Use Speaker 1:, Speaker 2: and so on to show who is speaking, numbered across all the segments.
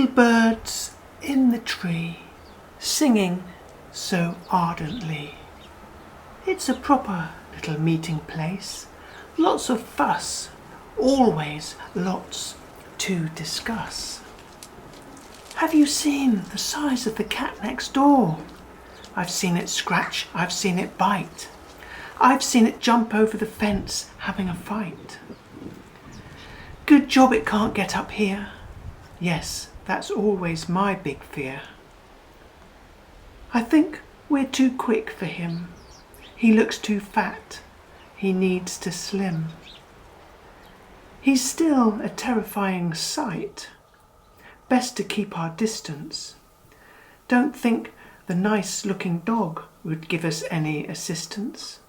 Speaker 1: little birds in the tree, singing so ardently. It's a proper little meeting place, lots of fuss, always lots to discuss. Have you seen the size of the cat next door? I've seen it scratch, I've seen it bite. I've seen it jump over the fence having a fight. Good job it can't get up here. Yes, that's always my big fear. I think we're too quick for him. He looks too fat. He needs to slim. He's still a terrifying sight. Best to keep our distance. Don't think the nice-looking dog would give us any assistance.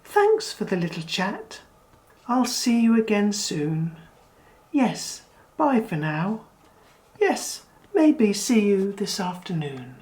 Speaker 1: Thanks for the little chat. I'll see you again soon. Yes, bye for now. Yes, maybe see you this afternoon.